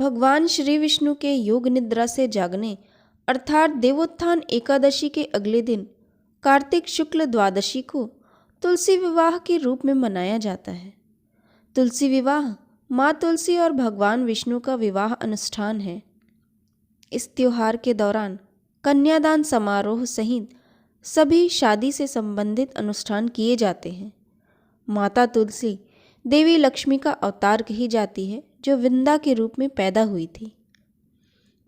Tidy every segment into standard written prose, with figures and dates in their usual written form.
भगवान श्री विष्णु के योग निद्रा से जागने अर्थात देवोत्थान एकादशी के अगले दिन कार्तिक शुक्ल द्वादशी को तुलसी विवाह के रूप में मनाया जाता है। तुलसी विवाह माँ तुलसी और भगवान विष्णु का विवाह अनुष्ठान है। इस त्योहार के दौरान कन्यादान समारोह सहित सभी शादी से संबंधित अनुष्ठान किए जाते हैं। माता तुलसी देवी लक्ष्मी का अवतार कही जाती है, जो वृंदा के रूप में पैदा हुई थी।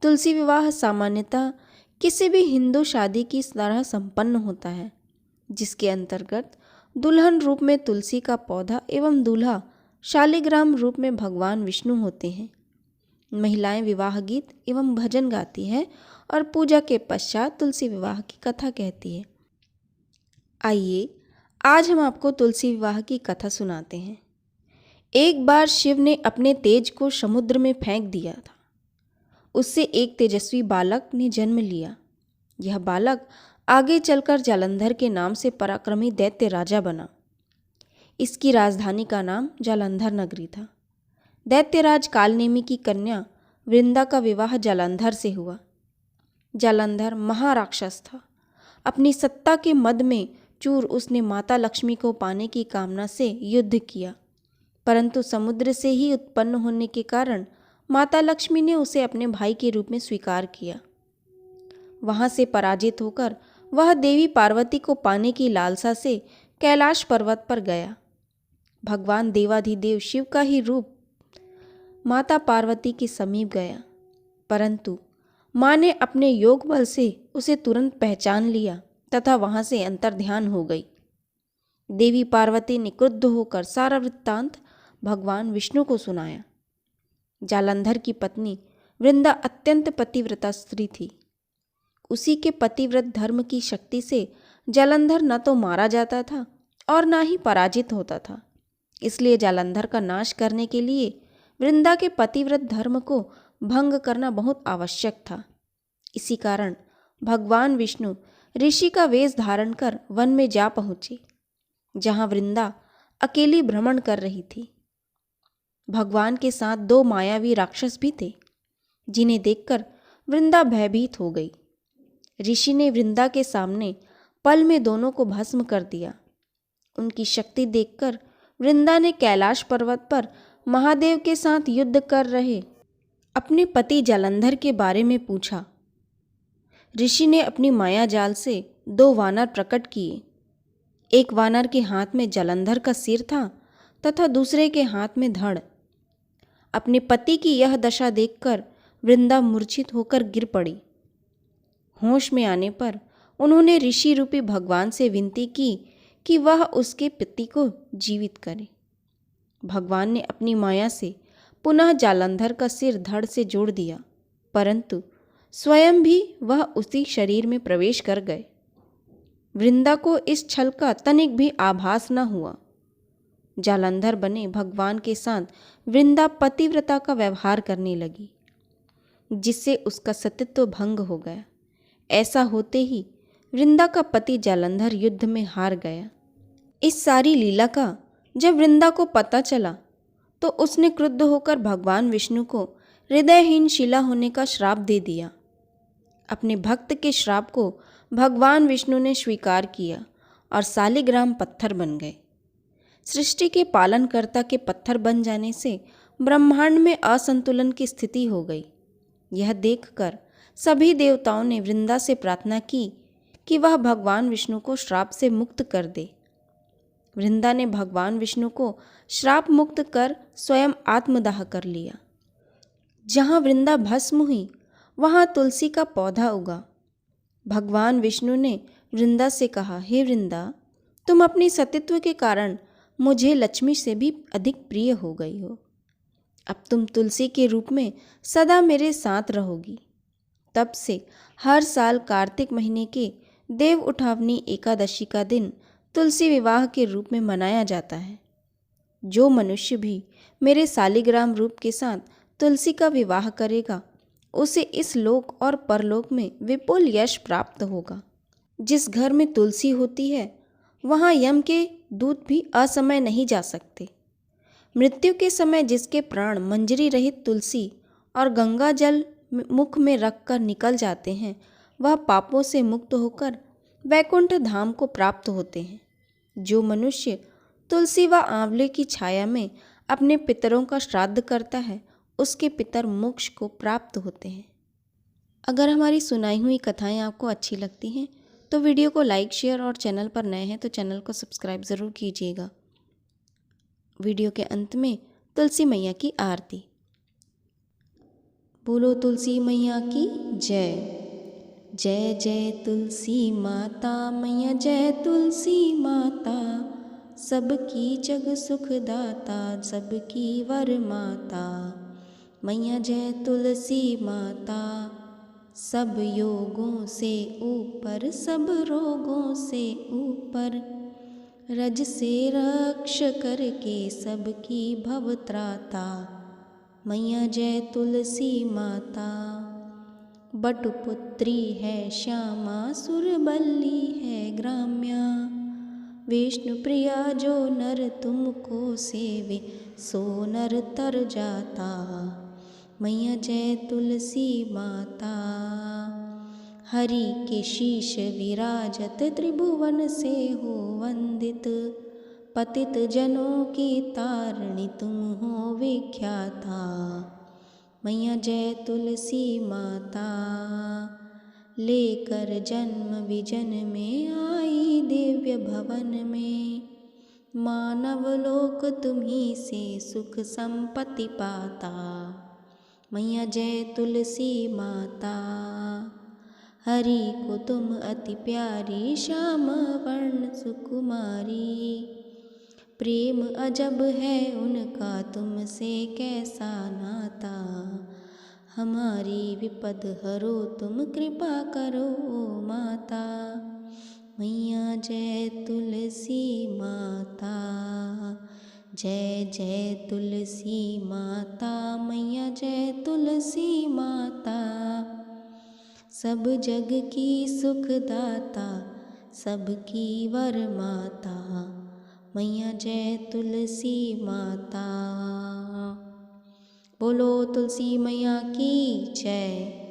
तुलसी विवाह सामान्यतः किसी भी हिंदू शादी की तरह संपन्न होता है, जिसके अंतर्गत दुल्हन रूप में तुलसी का पौधा एवं दूल्हा शालिग्राम रूप में भगवान विष्णु होते हैं। महिलाएं विवाह गीत एवं भजन गाती हैं और पूजा के पश्चात तुलसी विवाह की कथा कहती है। आइए आज हम आपको तुलसी विवाह की कथा सुनाते हैं। एक बार शिव ने अपने तेज को समुद्र में फेंक दिया था। उससे एक तेजस्वी बालक ने जन्म लिया। यह बालक आगे चलकर जालंधर के नाम से पराक्रमी दैत्य राजा बना। इसकी राजधानी का नाम जालंधर नगरी था। दैत्यराज कालनेमी की कन्या वृंदा का विवाह जालंधर से हुआ। जालंधर महाराक्षस था। अपनी सत्ता के मद में चूर उसने माता लक्ष्मी को पाने की कामना से युद्ध किया, परंतु समुद्र से ही उत्पन्न होने के कारण माता लक्ष्मी ने उसे अपने भाई के रूप में स्वीकार किया। वहां से पराजित होकर वह देवी पार्वती को पाने की लालसा से कैलाश पर्वत पर गया। भगवान देवाधिदेव शिव का ही रूप माता पार्वती के समीप गया, परंतु माँ ने अपने योग बल से उसे तुरंत पहचान लिया तथा वहां से अंतर्ध्यान हो गई। देवी पार्वती ने क्रुद्ध होकर सारा वृत्तांत भगवान विष्णु को सुनाया। जालंधर की पत्नी वृंदा अत्यंत पतिव्रता स्त्री थी। उसी के पतिव्रत धर्म की शक्ति से जालंधर न तो मारा जाता था और न ही पराजित होता था। इसलिए जालंधर का नाश करने के लिए वृंदा के पतिव्रत धर्म को भंग करना बहुत आवश्यक था। इसी कारण भगवान विष्णु ऋषि का वेश धारण कर वन में जा पहुंचे, जहां वृंदा अकेली भ्रमण कर रही थी। भगवान के साथ दो मायावी राक्षस भी थे, जिन्हें देखकर वृंदा भयभीत हो गई। ऋषि ने वृंदा के सामने पल में दोनों को भस्म कर दिया। उनकी शक्ति देखकर वृंदा ने कैलाश पर्वत पर महादेव के साथ युद्ध कर रहे अपने पति जालंधर के बारे में पूछा। ऋषि ने अपनी माया जाल से दो वानर प्रकट किए। एक वानर के हाथ में जालंधर का सिर था तथा दूसरे के हाथ में धड़। अपने पति की यह दशा देखकर वृंदा मूर्छित होकर गिर पड़ी। होश में आने पर उन्होंने ऋषि रूपी भगवान से विनती की कि वह उसके पति को जीवित करे। भगवान ने अपनी माया से पुनः जालंधर का सिर धड़ से जोड़ दिया, परंतु स्वयं भी वह उसी शरीर में प्रवेश कर गए। वृंदा को इस छल का तनिक भी आभास न हुआ। जालंधर बने भगवान के साथ वृंदा पतिव्रता का व्यवहार करने लगी, जिससे उसका सतीत्व भंग हो गया। ऐसा होते ही वृंदा का पति जालंधर युद्ध में हार गया। इस सारी लीला का जब वृंदा को पता चला तो उसने क्रुद्ध होकर भगवान विष्णु को हृदयहीन शिला होने का श्राप दे दिया। अपने भक्त के श्राप को भगवान विष्णु ने स्वीकार किया और शालिग्राम पत्थर बन गए। सृष्टि के पालनकर्ता के पत्थर बन जाने से ब्रह्मांड में असंतुलन की स्थिति हो गई। यह देखकर सभी देवताओं ने वृंदा से प्रार्थना की कि वह भगवान विष्णु को श्राप से मुक्त कर दे। वृंदा ने भगवान विष्णु को श्राप मुक्त कर स्वयं आत्मदाह कर लिया। जहाँ वृंदा भस्म हुई वहाँ तुलसी का पौधा उगा। भगवान विष्णु ने वृंदा से कहा, हे वृंदा, तुम अपनी सतीत्व के कारण मुझे लक्ष्मी से भी अधिक प्रिय हो गई हो। अब तुम तुलसी के रूप में सदा मेरे साथ रहोगी। तब से हर साल कार्तिक महीने के देव उठावनी एकादशी का दिन तुलसी विवाह के रूप में मनाया जाता है। जो मनुष्य भी मेरे शालिग्राम रूप के साथ तुलसी का विवाह करेगा, उसे इस लोक और परलोक में विपुल यश प्राप्त होगा। जिस घर में तुलसी होती है, वहाँ यम के दूत भी असमय नहीं जा सकते। मृत्यु के समय जिसके प्राण मंजरी रहित तुलसी और गंगा जल मुख में रखकर निकल जाते हैं, वह पापों से मुक्त होकर वैकुंठ धाम को प्राप्त होते हैं। जो मनुष्य तुलसी व आंवले की छाया में अपने पितरों का श्राद्ध करता है, उसके पितर मोक्ष को प्राप्त होते हैं। अगर हमारी सुनाई हुई कथाएं आपको अच्छी लगती हैं तो वीडियो को लाइक, शेयर और चैनल पर नए हैं तो चैनल को सब्सक्राइब ज़रूर कीजिएगा। वीडियो के अंत में तुलसी मैया की आरती। बोलो तुलसी मैया की जय। जय जय तुलसी माता मैया, जय तुलसी माता, सबकी जग सुखदाता, सबकी वर माता। मैया जय तुलसी माता, सब योगों से ऊपर, सब रोगों से ऊपर, रज से रक्ष करके सबकी भवत्राता। मैया जय तुलसी माता, बटुपुत्री है श्यामा, सुरबल्ली है ग्राम्या, विष्णु प्रिया जो नर तुमको सेवे, सो नर तर जाता। मैया जय तुलसी माता, हरि के शीश विराजत, त्रिभुवन से हो वंदित, पतित जनों की तारणी तुम हो विख्याता। मैया जय तुलसी माता, लेकर जन्म विजन में आई दिव्य भवन में, मानव लोक तुम्ही से सुख संपत्ति पाता। मैया जय तुलसी माता, हरि को तुम अति प्यारी, श्याम वर्ण सुकुमारी, प्रेम अजब है उनका तुमसे कैसा नाता। हमारी विपद हरो तुम, कृपा करो ओ माता। मैया जय तुलसी माता, जय जय तुलसी माता, मैया जय तुलसी माता, सब जग की सुखदाता, सबकी वर माता। मैया जय तुलसी माता। बोलो तुलसी मैया की जय।